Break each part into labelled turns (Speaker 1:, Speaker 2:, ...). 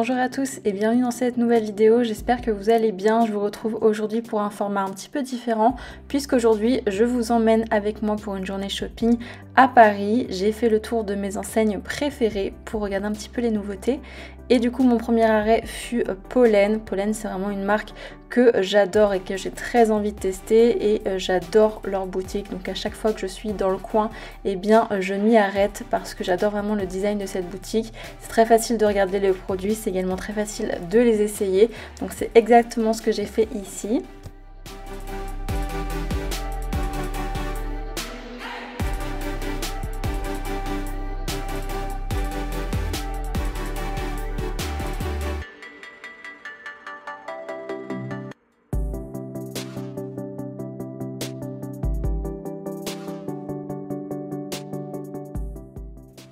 Speaker 1: Bonjour à tous et bienvenue dans cette nouvelle vidéo, j'espère que vous allez bien. Je vous retrouve aujourd'hui pour un format un petit peu différent puisqu'aujourd'hui je vous emmène avec moi pour une journée shopping à Paris. J'ai fait le tour de mes enseignes préférées pour regarder un petit peu les nouveautés et du coup mon premier arrêt fut Pollen. Pollen, c'est vraiment une marque que j'adore et que j'ai très envie de tester et j'adore leur boutique, donc à chaque fois que je suis dans le coin, eh bien je m'y arrête parce que j'adore vraiment le design de cette boutique. C'est très facile de regarder les produits, c'est également très facile de les essayer, donc c'est exactement ce que j'ai fait ici.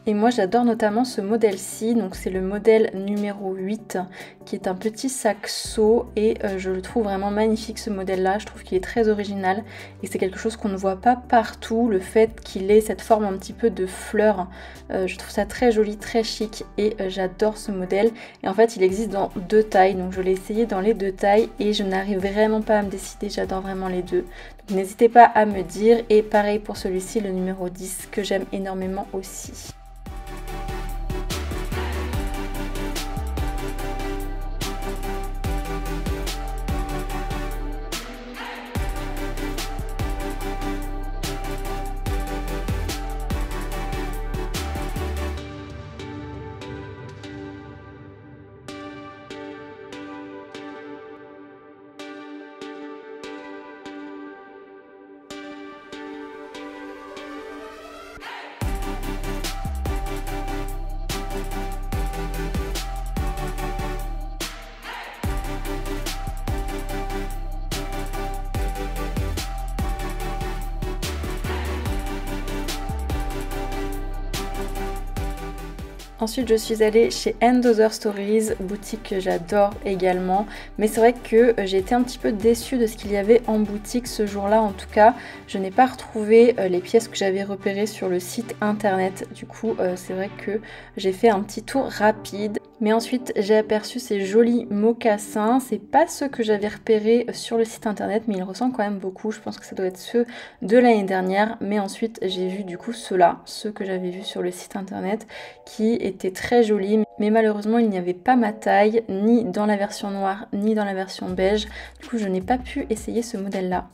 Speaker 1: Et moi j'adore notamment ce modèle-ci, donc c'est le modèle numéro 8 qui est un petit sac seau et je le trouve vraiment magnifique ce modèle-là, je trouve qu'il est très original et c'est quelque chose qu'on ne voit pas partout, le fait qu'il ait cette forme un petit peu de fleur, je trouve ça très joli, très chic et j'adore ce modèle. Et en fait il existe dans deux tailles, donc je l'ai essayé dans les deux tailles et je n'arrive vraiment pas à me décider, j'adore vraiment les deux. Donc n'hésitez pas à me dire, et pareil pour celui-ci, le numéro 10 que j'aime énormément aussi. Ensuite, je suis allée chez & Other Stories, boutique que j'adore également. Mais c'est vrai que j'ai été un petit peu déçue de ce qu'il y avait en boutique ce jour-là. En tout cas, je n'ai pas retrouvé les pièces que j'avais repérées sur le site internet. Du coup, c'est vrai que j'ai fait un petit tour rapide. Mais ensuite, j'ai aperçu ces jolis mocassins. C'est pas ceux que j'avais repérés sur le site internet, mais ils ressemblent quand même beaucoup. Je pense que ça doit être ceux de l'année dernière. Mais ensuite, j'ai vu du coup ceux-là, ceux que j'avais vus sur le site internet, qui étaient très jolis. Mais malheureusement, il n'y avait pas ma taille, ni dans la version noire, ni dans la version beige. Du coup, je n'ai pas pu essayer ce modèle-là.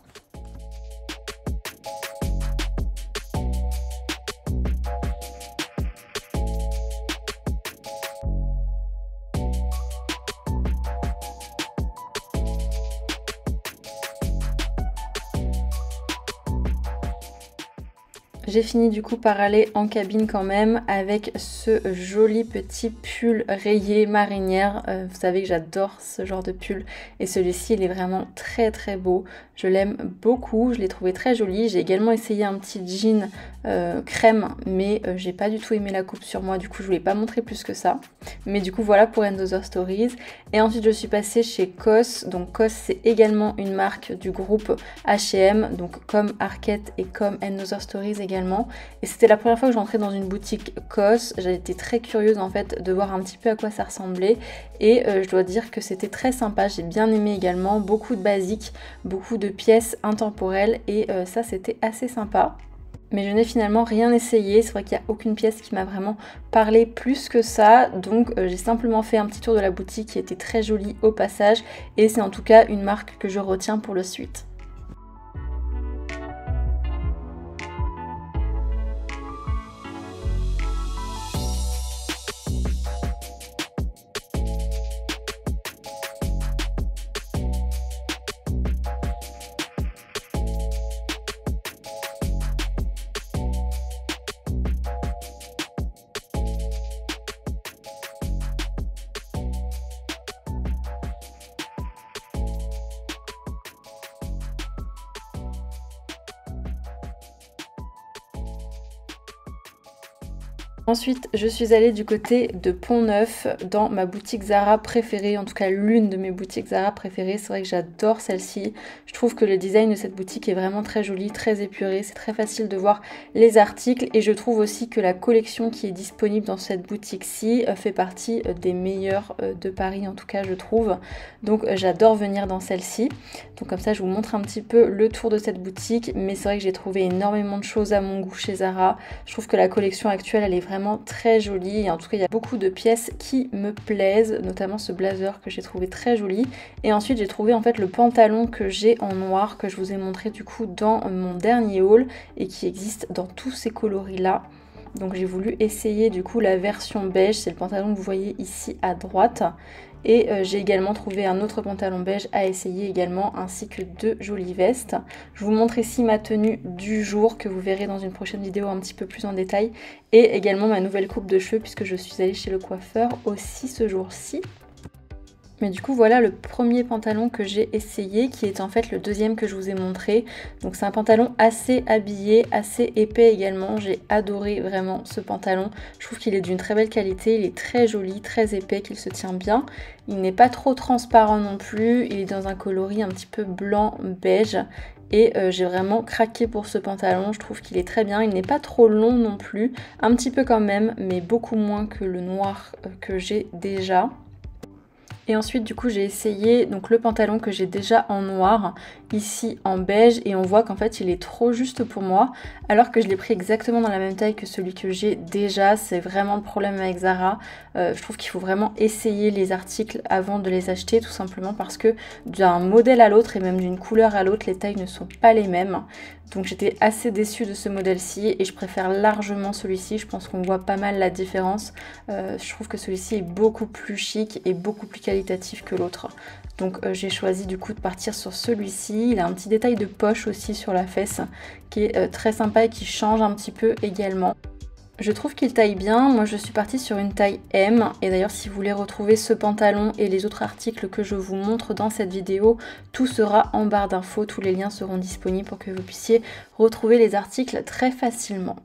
Speaker 1: J'ai fini du coup par aller en cabine quand même avec ce joli petit pull rayé marinière. Vous savez que j'adore ce genre de pull et celui-ci il est vraiment très beau. Je l'aime beaucoup, je l'ai trouvé très joli. J'ai également essayé un petit jean crème mais j'ai pas du tout aimé la coupe sur moi, du coup je voulais pas montrer plus que ça. Mais du coup voilà pour & Other Stories. Et ensuite je suis passée chez COS. Donc COS c'est également une marque du groupe H&M, donc comme Arket et comme & Other Stories également. Et c'était la première fois que j'entrais dans une boutique COS. J'ai été très curieuse en fait de voir un petit peu à quoi ça ressemblait et je dois dire que c'était très sympa. J'ai bien aimé également, beaucoup de basiques, beaucoup de pièces intemporelles et ça c'était assez sympa. Mais je n'ai finalement rien essayé, c'est vrai qu'il n'y a aucune pièce qui m'a vraiment parlé plus que ça, donc j'ai simplement fait un petit tour de la boutique qui était très jolie au passage et c'est en tout cas une marque que je retiens pour le suite. Ensuite, je suis allée du côté de Pont-Neuf dans ma boutique Zara préférée, en tout cas l'une de mes boutiques Zara préférées. C'est vrai que j'adore celle-ci. Je trouve que le design de cette boutique est vraiment très joli, très épuré. C'est très facile de voir les articles et je trouve aussi que la collection qui est disponible dans cette boutique-ci fait partie des meilleures de Paris, en tout cas je trouve. Donc j'adore venir dans celle-ci. Donc comme ça, je vous montre un petit peu le tour de cette boutique. Mais c'est vrai que j'ai trouvé énormément de choses à mon goût chez Zara. Je trouve que la collection actuelle, elle est vraiment très jolie. Et en tout cas, il y a beaucoup de pièces qui me plaisent, notamment ce blazer que j'ai trouvé très joli. Et ensuite, j'ai trouvé en fait le pantalon que j'ai en noir, que je vous ai montré du coup dans mon dernier haul et qui existe dans tous ces coloris-là. Donc j'ai voulu essayer du coup la version beige, c'est le pantalon que vous voyez ici à droite. Et j'ai également trouvé un autre pantalon beige à essayer également, ainsi que deux jolies vestes. Je vous montre ici ma tenue du jour, que vous verrez dans une prochaine vidéo un petit peu plus en détail. Et également ma nouvelle coupe de cheveux, puisque je suis allée chez le coiffeur aussi ce jour-ci. Mais du coup voilà le premier pantalon que j'ai essayé, qui est en fait le deuxième que je vous ai montré. Donc c'est un pantalon assez habillé, assez épais également. J'ai adoré vraiment ce pantalon. Je trouve qu'il est d'une très belle qualité, il est très joli, très épais, qu'il se tient bien. Il n'est pas trop transparent non plus, il est dans un coloris un petit peu blanc beige. Et j'ai vraiment craqué pour ce pantalon, je trouve qu'il est très bien. Il n'est pas trop long non plus, un petit peu quand même, mais beaucoup moins que le noir que j'ai déjà. Et ensuite du coup j'ai essayé donc le pantalon que j'ai déjà en noir, ici en beige, et on voit qu'en fait il est trop juste pour moi, alors que je l'ai pris exactement dans la même taille que celui que j'ai déjà. C'est vraiment le problème avec Zara. Je trouve qu'il faut vraiment essayer les articles avant de les acheter, tout simplement parce que d'un modèle à l'autre et même d'une couleur à l'autre, les tailles ne sont pas les mêmes. Donc j'étais assez déçue de ce modèle-ci et je préfère largement celui-ci. Je pense qu'on voit pas mal la différence. Je trouve que celui-ci est beaucoup plus chic et beaucoup plus qualitatif que l'autre. Donc j'ai choisi du coup de partir sur celui-ci. Il a un petit détail de poche aussi sur la fesse qui est très sympa et qui change un petit peu également. Je trouve qu'il taille bien. Moi je suis partie sur une taille M, et d'ailleurs si vous voulez retrouver ce pantalon et les autres articles que je vous montre dans cette vidéo, tout sera en barre d'infos, tous les liens seront disponibles pour que vous puissiez retrouver les articles très facilement.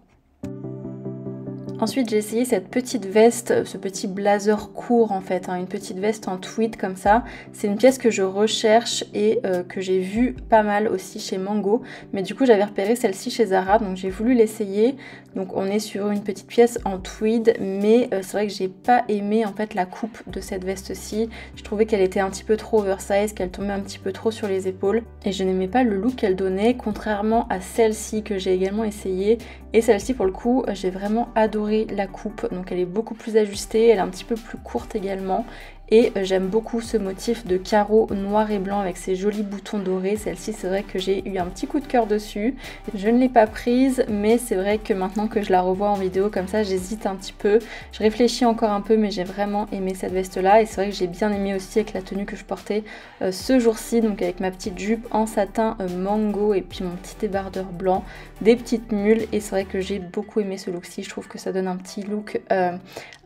Speaker 1: Ensuite j'ai essayé cette petite veste, ce petit blazer court en fait, une petite veste en tweed comme ça. C'est une pièce que je recherche et que j'ai vue pas mal aussi chez Mango. Mais du coup j'avais repéré celle-ci chez Zara, donc j'ai voulu l'essayer. Donc on est sur une petite pièce en tweed, mais c'est vrai que j'ai pas aimé en fait la coupe de cette veste-ci. Je trouvais qu'elle était un petit peu trop oversize, qu'elle tombait un petit peu trop sur les épaules. Et je n'aimais pas le look qu'elle donnait, contrairement à celle-ci que j'ai également essayée. Et celle-ci pour le coup, j'ai vraiment adoré la coupe. Donc elle est beaucoup plus ajustée, elle est un petit peu plus courte également. Et j'aime beaucoup ce motif de carreaux noir et blanc avec ces jolis boutons dorés. Celle-ci, c'est vrai que j'ai eu un petit coup de cœur dessus. Je ne l'ai pas prise, mais c'est vrai que maintenant que je la revois en vidéo comme ça, j'hésite un petit peu. Je réfléchis encore un peu, mais j'ai vraiment aimé cette veste-là. Et c'est vrai que j'ai bien aimé aussi avec la tenue que je portais ce jour-ci. Donc avec ma petite jupe en satin mango et puis mon petit débardeur blanc, des petites mules. Et c'est vrai que j'ai beaucoup aimé ce look-ci. Je trouve que ça donne un petit look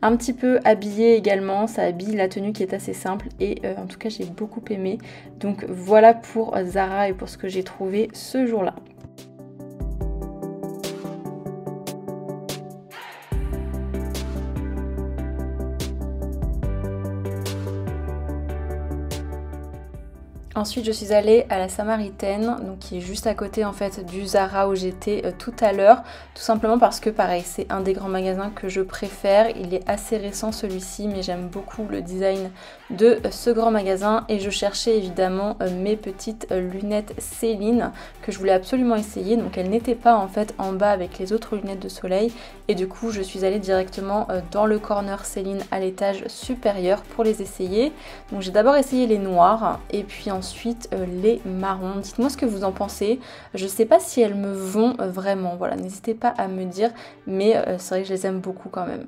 Speaker 1: un petit peu habillé également. Ça habille la tenue qui est assez simple et en tout cas j'ai beaucoup aimé. Donc voilà pour Zara et pour ce que j'ai trouvé ce jour-là. Ensuite je suis allée à la Samaritaine, donc qui est juste à côté en fait du Zara où j'étais tout à l'heure, tout simplement parce que pareil c'est un des grands magasins que je préfère. Il est assez récent celui-ci, mais j'aime beaucoup le design de ce grand magasin et je cherchais évidemment mes petites lunettes Céline que je voulais absolument essayer. Donc elles n'étaient pas en fait en bas avec les autres lunettes de soleil et du coup je suis allée directement dans le corner Céline à l'étage supérieur pour les essayer. Donc j'ai d'abord essayé les noires et puis ensuite les marrons. Dites-moi ce que vous en pensez. Je sais pas si elles me vont vraiment, voilà, n'hésitez pas à me dire, mais c'est vrai que je les aime beaucoup quand même.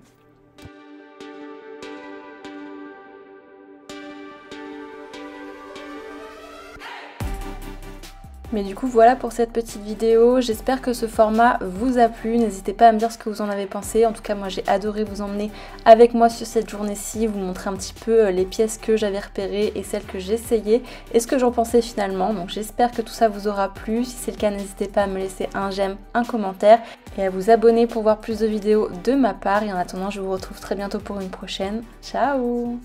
Speaker 1: Mais du coup voilà pour cette petite vidéo, j'espère que ce format vous a plu, n'hésitez pas à me dire ce que vous en avez pensé. En tout cas moi j'ai adoré vous emmener avec moi sur cette journée-ci, vous montrer un petit peu les pièces que j'avais repérées et celles que j'ai essayées et ce que j'en pensais finalement. Donc j'espère que tout ça vous aura plu, si c'est le cas n'hésitez pas à me laisser un j'aime, un commentaire et à vous abonner pour voir plus de vidéos de ma part. Et en attendant, je vous retrouve très bientôt pour une prochaine. Ciao!